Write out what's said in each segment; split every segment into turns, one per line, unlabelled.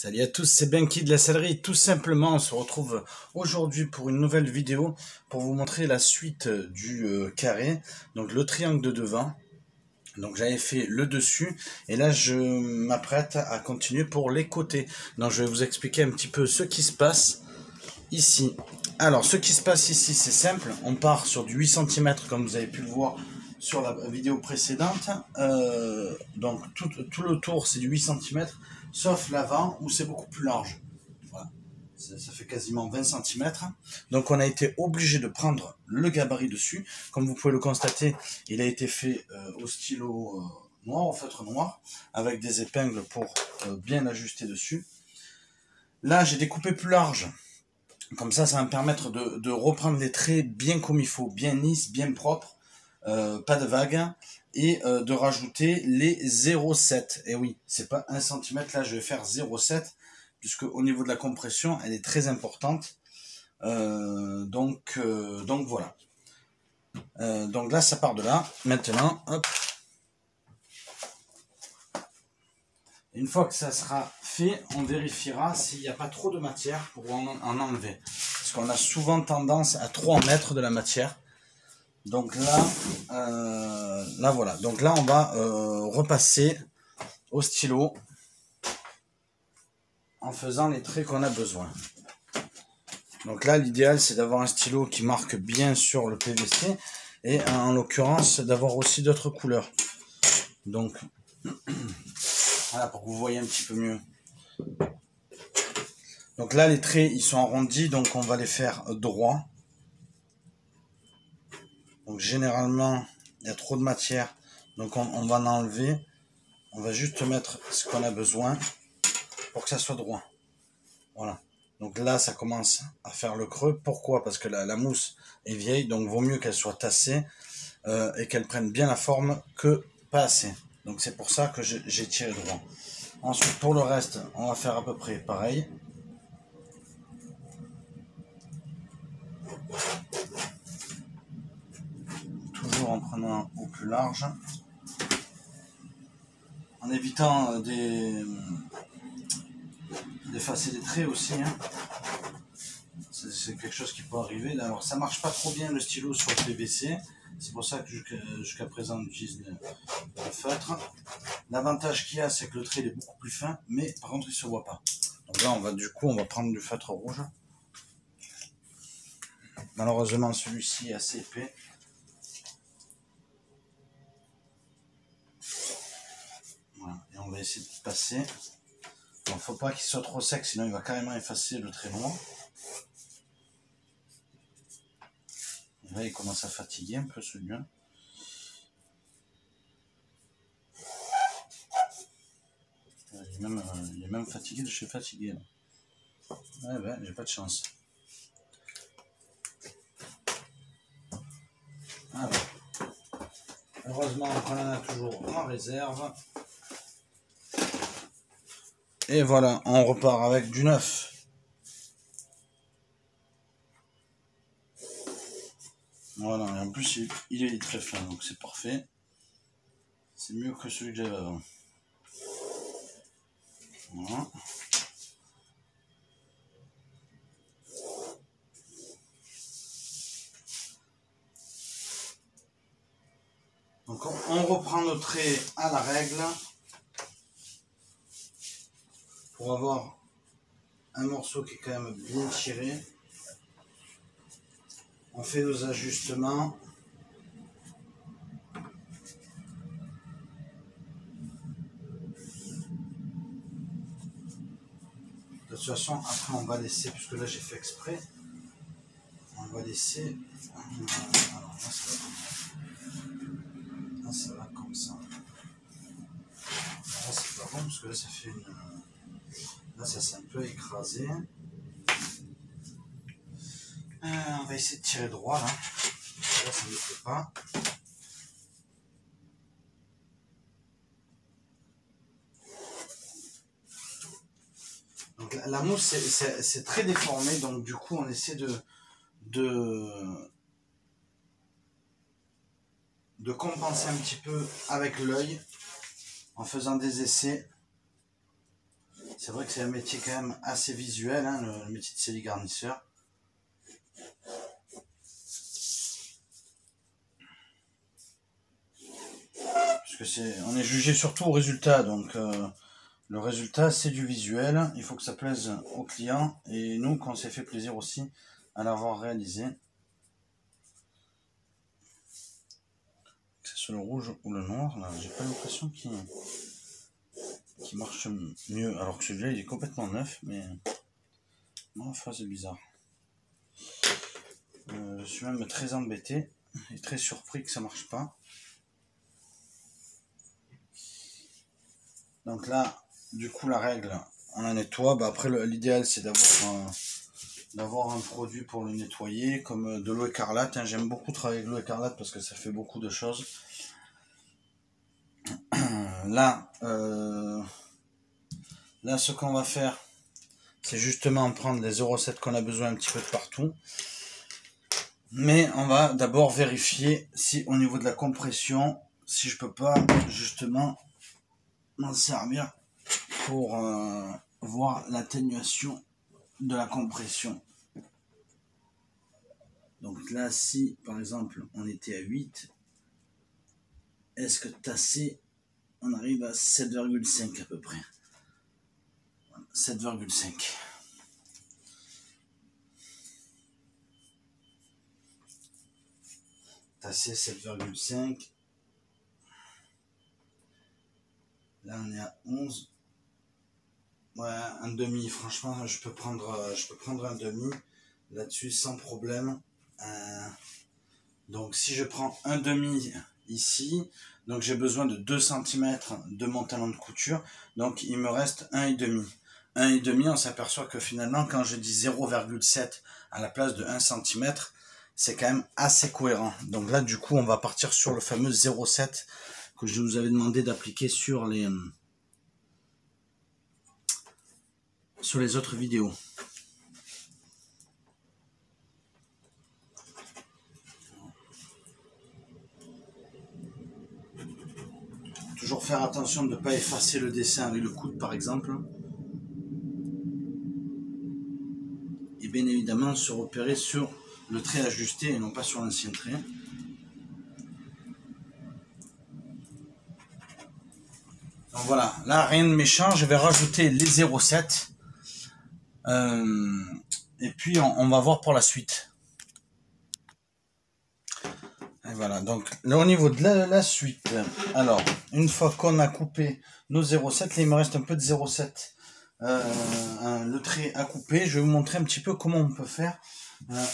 Salut à tous, c'est Benki de la sellerie. Tout simplement, on se retrouve aujourd'hui pour une nouvelle vidéo pour vous montrer la suite du carré, donc le triangle de devant. Donc j'avais fait le dessus et là je m'apprête à continuer pour les côtés. Donc je vais vous expliquer un petit peu ce qui se passe ici. Alors ce qui se passe ici, c'est simple, on part sur du 8 cm comme vous avez pu le voir sur la vidéo précédente. Donc tout le tour c'est du 8 cm, sauf l'avant où c'est beaucoup plus large. Voilà. Ça fait quasiment 20 cm. Donc on a été obligé de prendre le gabarit dessus. Comme vous pouvez le constater, il a été fait au stylo noir, au feutre noir, avec des épingles pour bien ajuster dessus. Là j'ai découpé plus large. Comme ça va me permettre de reprendre les traits bien comme il faut, bien lisses, bien propres, pas de vagues, et de rajouter les 0,7. Et oui, c'est pas 1 cm, là je vais faire 0,7, puisque au niveau de la compression, elle est très importante. Donc voilà. Donc là, ça part de là. Maintenant, hop. Une fois que ça sera fait, on vérifiera s'il n'y a pas trop de matière pour en enlever. Parce qu'on a souvent tendance à trop en mettre de la matière. Donc là voilà. Donc là, on va repasser au stylo en faisant les traits qu'on a besoin. Donc là, l'idéal, c'est d'avoir un stylo qui marque bien sur le PVC et en l'occurrence, d'avoir aussi d'autres couleurs. Donc, voilà, pour que vous voyez un petit peu mieux. Donc là, les traits, ils sont arrondis, donc on va les faire droits. Donc généralement, il y a trop de matière, donc on va en enlever. On va juste mettre ce qu'on a besoin pour que ça soit droit. Voilà. Donc là, ça commence à faire le creux. Pourquoi? Parce que la mousse est vieille, donc vaut mieux qu'elle soit tassée et qu'elle prenne bien la forme que pas assez. Donc c'est pour ça que j'ai tiré droit. Ensuite, pour le reste, on va faire à peu près pareil. Toujours en prenant au plus large. En évitant d'effacer des traits aussi. Hein. C'est quelque chose qui peut arriver. Alors ça marche pas trop bien le stylo sur le PVC. C'est pour ça que jusqu'à présent on utilise le feutre. L'avantage qu'il y a, c'est que le trait est beaucoup plus fin, mais par contre il se voit pas. Donc là on va prendre du feutre rouge. Malheureusement celui-ci est assez épais. Voilà. Et on va essayer de passer. Il ne faut pas qu'il soit trop sec, sinon il va carrément effacer le trait noir. Et là il commence à fatiguer un peu celui-là. Il est même fatigué de chez fatigué. Là. Ouais, ben, j'ai pas de chance. Alors, heureusement qu'on en a toujours en réserve. Et voilà, on repart avec du neuf. Voilà, et en plus il est très fin, donc c'est parfait. C'est mieux que celui que j'avais avant. Voilà. Donc on reprend le trait à la règle pour avoir un morceau qui est quand même bien tiré. On fait nos ajustements. De toute façon, après on va laisser, puisque là j'ai fait exprès, on va laisser. Alors là ça va comme ça. Là c'est pas bon parce que là ça fait une. Là ça s'est un peu écrasé. On va essayer de tirer droit là. Là ça ne le fait pas. Donc la mousse c'est très déformé, donc du coup on essaie de compenser un petit peu avec l'œil en faisant des essais. C'est vrai que c'est un métier quand même assez visuel, hein, le métier de scellé garnisseur. Puisque on est jugé surtout au résultat, donc le résultat c'est du visuel, il faut que ça plaise au client, et nous qu'on s'est fait plaisir aussi à l'avoir réalisé. Que ce soit le rouge ou le noir, là j'ai pas l'impression qu'il marche mieux, alors que celui-là il est complètement neuf, mais non, c'est bizarre. Je suis même très embêté et très surpris que ça marche pas. Donc là, du coup la règle, on la nettoie. Bah après l'idéal c'est d'avoir un produit pour le nettoyer, comme de l'eau écarlate, hein. J'aime beaucoup travailler avec l'eau écarlate parce que ça fait beaucoup de choses. Là, ce qu'on va faire, c'est justement prendre les 0,7 qu'on a besoin un petit peu de partout. Mais on va d'abord vérifier si au niveau de la compression, si je peux pas justement m'en servir pour voir l'atténuation de la compression. Donc là, si par exemple on était à 8, est-ce que tassé, on arrive à 7,5 à peu près. 7,5. Tassé 7,5. Là on est à 11. Ouais, un demi, franchement, je peux prendre un demi là-dessus sans problème. Donc si je prends un demi ici, donc j'ai besoin de 2 cm de mon talon de couture, donc il me reste 1,5. 1,5, on s'aperçoit que finalement quand je dis 0,7 à la place de 1 cm, c'est quand même assez cohérent. Donc là du coup on va partir sur le fameux 0,7 que je vous avais demandé d'appliquer sur les autres vidéos. Toujours faire attention de ne pas effacer le dessin avec le coude par exemple. Et bien évidemment se repérer sur le trait ajusté et non pas sur l'ancien trait. Donc voilà, là rien de méchant, je vais rajouter les 0,7. Et puis on va voir pour la suite. Et voilà, donc là au niveau de la suite, alors une fois qu'on a coupé nos 0,7, là il me reste un peu de 0,7, le trait à couper. Je vais vous montrer un petit peu comment on peut faire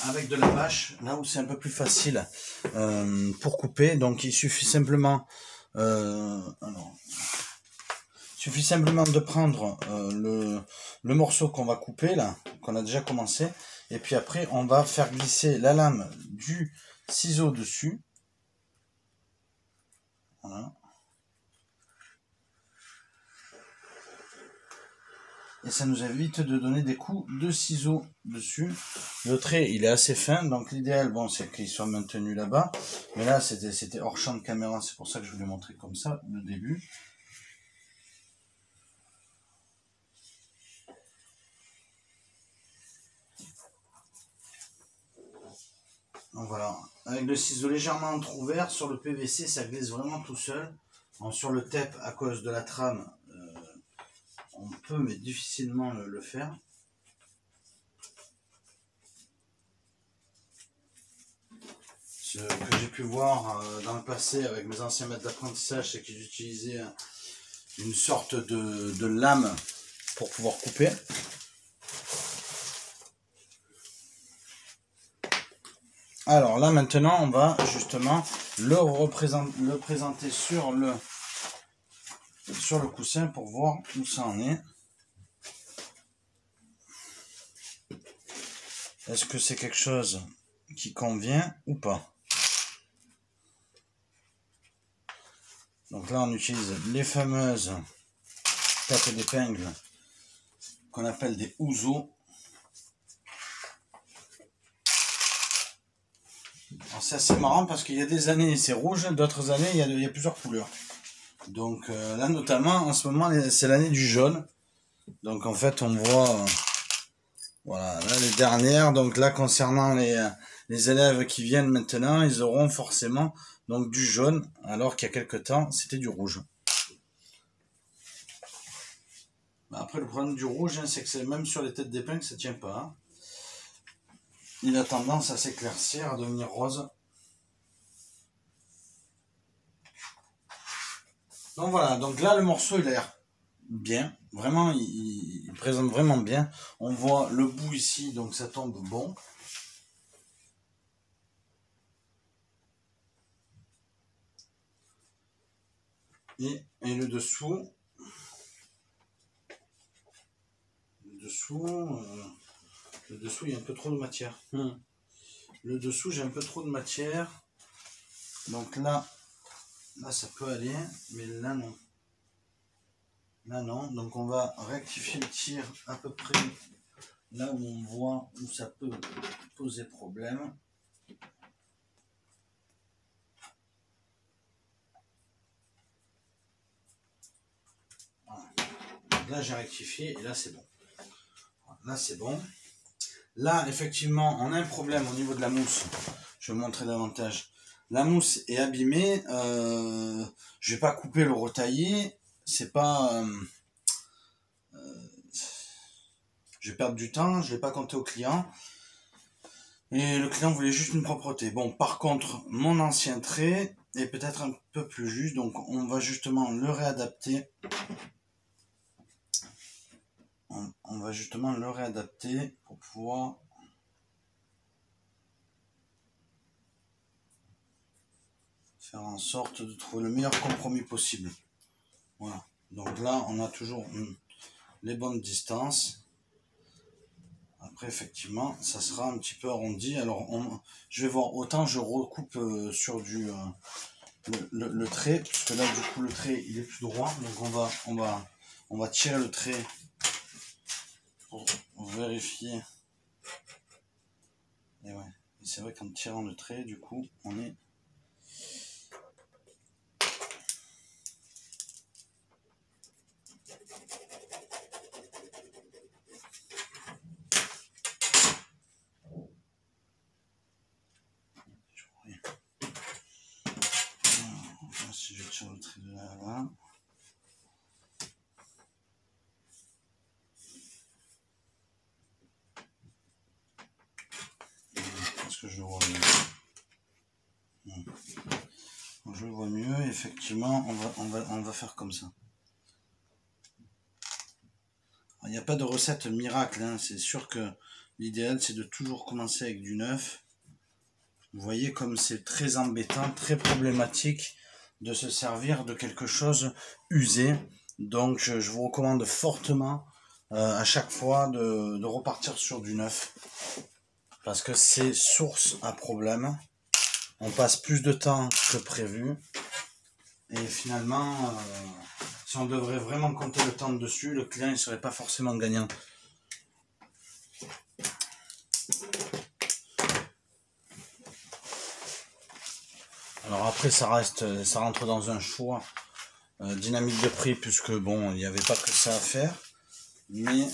avec de la bâche, là où c'est un peu plus facile pour couper. Donc il suffit simplement de prendre le morceau qu'on va couper là, qu'on a déjà commencé, et puis après on va faire glisser la lame du ciseau dessus. Voilà. Et ça nous évite de donner des coups de ciseaux dessus. Le trait il est assez fin, donc l'idéal bon c'est qu'il soit maintenu là-bas, mais là c'était hors champ de caméra, c'est pour ça que je vous l'ai montré comme ça le début. Donc voilà, avec le ciseau légèrement entrouvert, sur le PVC ça glisse vraiment tout seul. Bon, sur le tape, à cause de la trame, on peut mais difficilement le faire. Ce que j'ai pu voir dans le passé avec mes anciens maîtres d'apprentissage, c'est qu'ils utilisaient une sorte de lame pour pouvoir couper. Alors là maintenant on va justement le présenter sur le coussin pour voir où ça en est. Est-ce que c'est quelque chose qui convient ou pas? Donc là on utilise les fameuses tapes d'épingle qu'on appelle des ouzo. C'est assez marrant parce qu'il y a des années c'est rouge, d'autres années il y a plusieurs couleurs. Donc là notamment en ce moment c'est l'année du jaune. Donc en fait on voit, voilà, là les dernières. Donc là concernant les élèves qui viennent maintenant, ils auront forcément donc du jaune, alors qu'il y a quelques temps c'était du rouge. Après le problème du rouge, hein, c'est que même sur les têtes d'épingle ça tient pas. Hein. Il a tendance à s'éclaircir, à devenir rose. Donc voilà, donc là le morceau il a l'air bien, vraiment il présente vraiment bien. On voit le bout ici, donc ça tombe bon. Et le dessous, le dessous il y a un peu trop de matière. Le dessous j'ai un peu trop de matière, donc là ça peut aller, mais là non. Là non, donc on va rectifier le tir à peu près là où on voit où ça peut poser problème. Voilà. Là j'ai rectifié et là c'est bon. Là c'est bon. Là effectivement on a un problème au niveau de la mousse. Je vais vous montrer davantage. La mousse est abîmée. Je vais pas couper le retailler. C'est pas. Je vais perdre du temps. Je l'ai pas compté au client. Et le client voulait juste une propreté. Bon, par contre, mon ancien trait est peut-être un peu plus juste. Donc on va justement le réadapter. On va justement le réadapter pour pouvoir faire en sorte de trouver le meilleur compromis possible. Voilà. Donc là, on a toujours les bonnes distances. Après, effectivement, ça sera un petit peu arrondi. Alors, je vais voir, autant je recoupe sur le trait, parce que là, du coup, le trait, il est plus droit. Donc, on va tirer le trait pour vérifier. Et ouais, c'est vrai qu'en tirant le trait, du coup, on est... Si je tire le trait de là à là... Est-ce que je le vois mieux? Je le vois mieux, effectivement, on va faire comme ça. Il n'y a pas de recette miracle, hein. C'est sûr que l'idéal c'est de toujours commencer avec du neuf. Vous voyez comme c'est très embêtant, très problématique de se servir de quelque chose usé. Donc je vous recommande fortement à chaque fois de repartir sur du neuf. Parce que c'est source à problème. On passe plus de temps que prévu. Et finalement, si on devrait vraiment compter le temps dessus, le client ne serait pas forcément gagnant. Alors après, ça rentre dans un choix dynamique de prix, puisque bon, il n'y avait pas que ça à faire. Mais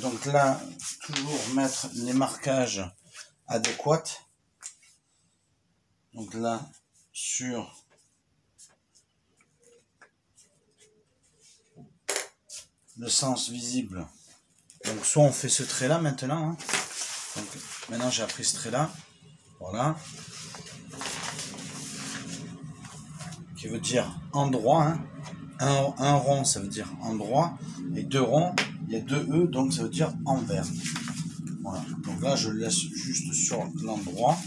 donc là, toujours mettre les marquages adéquats. Donc là, sur le sens visible. Donc soit on fait ce trait là maintenant. Hein. Donc, maintenant j'ai appris ce trait là. Voilà. Qui veut dire endroit. Hein. Un rond ça veut dire endroit. Et deux ronds, il y a deux E, donc ça veut dire envers. Voilà. Donc là je le laisse juste sur l'endroit.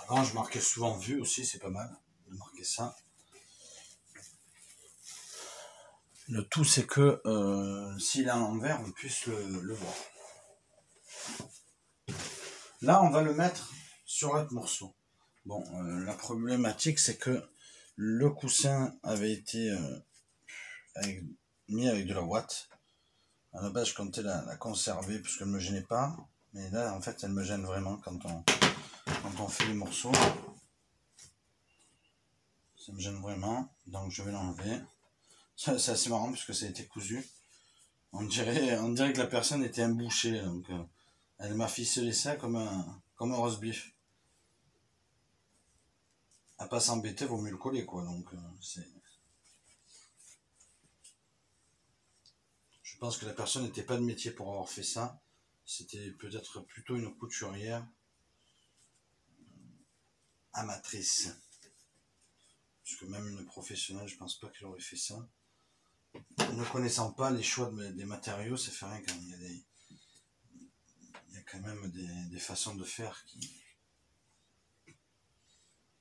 Avant je marquais souvent vue aussi, c'est pas mal de marquer ça. Le tout c'est que s'il est à l'envers, on puisse le voir. Là on va le mettre sur l'autre morceau. Bon, la problématique c'est que le coussin avait été avec mis avec de la ouate. À la base, je comptais la conserver parce qu'elle ne me gênait pas. Mais là, en fait, elle me gêne vraiment quand on fait les morceaux. Ça me gêne vraiment. Donc, je vais l'enlever. C'est assez marrant puisque ça a été cousu. On dirait que la personne était un boucher. Donc, elle m'a ficelé ça comme un roast beef. À pas s'embêter, vaut mieux le coller, quoi. Donc, je pense que la personne n'était pas de métier pour avoir fait ça. C'était peut-être plutôt une couturière amatrice. Parce que même une professionnelle, je pense pas qu'elle aurait fait ça. Ne connaissant pas les choix des matériaux, ça fait rien quand il y a quand même des façons de faire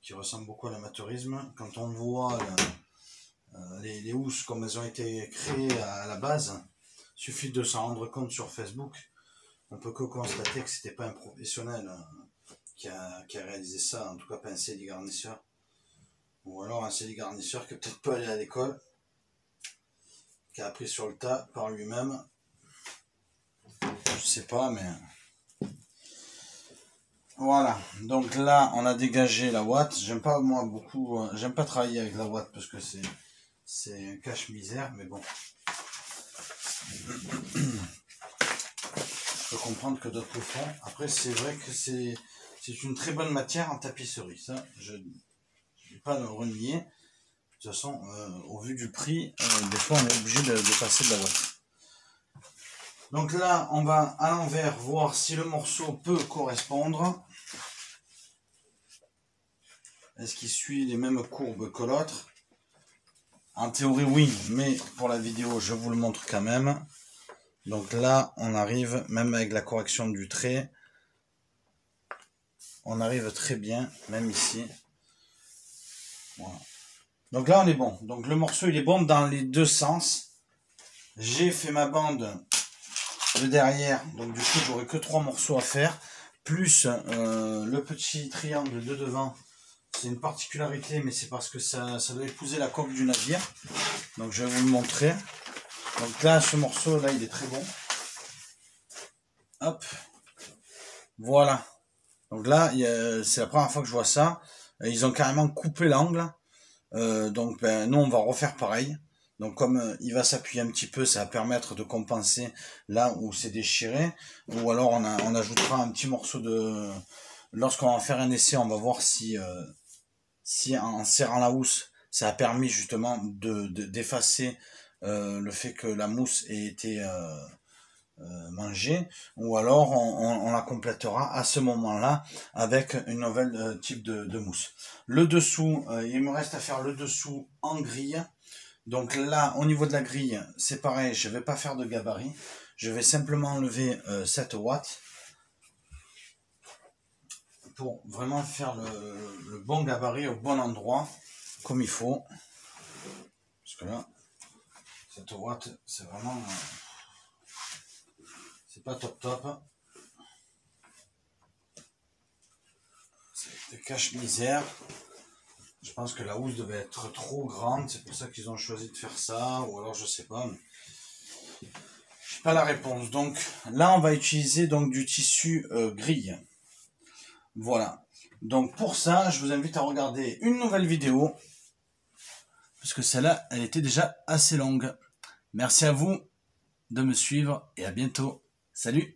qui ressemblent beaucoup à l'amateurisme. Quand on voit les housses comme elles ont été créées à la base, il suffit de s'en rendre compte sur Facebook. On peut que constater que c'était pas un professionnel qui a réalisé ça, en tout cas pas un CD garnisseur. Ou alors un CD garnisseur qui n'est peut-être pas allé à l'école, qui a appris sur le tas par lui-même. Je sais pas, mais... Voilà, donc là on a dégagé la ouate. J'aime pas moi beaucoup, j'aime pas travailler avec la ouate parce que c'est un cache-misère, mais bon. Je peux comprendre que d'autres le font. Après c'est vrai que c'est une très bonne matière en tapisserie, ça je ne vais pas le renier. De toute façon, au vu du prix, des fois on est obligé de passer de la ouate. Donc là, on va à l'envers voir si le morceau peut correspondre. Est-ce qu'il suit les mêmes courbes que l'autre? En théorie, oui, mais pour la vidéo, je vous le montre quand même. Donc là, on arrive, même avec la correction du trait, on arrive très bien, même ici. Voilà. Donc là, on est bon. Donc le morceau, il est bon dans les deux sens. J'ai fait ma bande de derrière, donc du coup j'aurai que 3 morceaux à faire, plus le petit triangle de devant. C'est une particularité, mais c'est parce que ça doit épouser la coque du navire, donc je vais vous le montrer. Donc là, ce morceau là, il est très bon. Hop, voilà. Donc là, c'est la première fois que je vois ça. Ils ont carrément coupé l'angle, donc nous on va refaire pareil. Donc comme il va s'appuyer un petit peu, ça va permettre de compenser là où c'est déchiré. Ou alors on ajoutera un petit morceau de... Lorsqu'on va faire un essai, on va voir si en serrant la housse, ça a permis justement d'effacer le fait que la mousse ait été mangée. Ou alors on la complétera à ce moment-là avec une nouvelle type de mousse. Le dessous, il me reste à faire le dessous en grille. Donc là, au niveau de la grille, c'est pareil, je ne vais pas faire de gabarit. Je vais simplement enlever cette ouate pour vraiment faire le bon gabarit au bon endroit, comme il faut. Parce que là, cette ouate, c'est vraiment... c'est pas top top. C'est des cache-misère. Je pense que la housse devait être trop grande, c'est pour ça qu'ils ont choisi de faire ça, ou alors je sais pas. Je n'ai pas la réponse. Donc là, on va utiliser donc du tissu grille. Voilà. Donc pour ça, je vous invite à regarder une nouvelle vidéo, parce que celle-là, elle était déjà assez longue. Merci à vous de me suivre et à bientôt. Salut!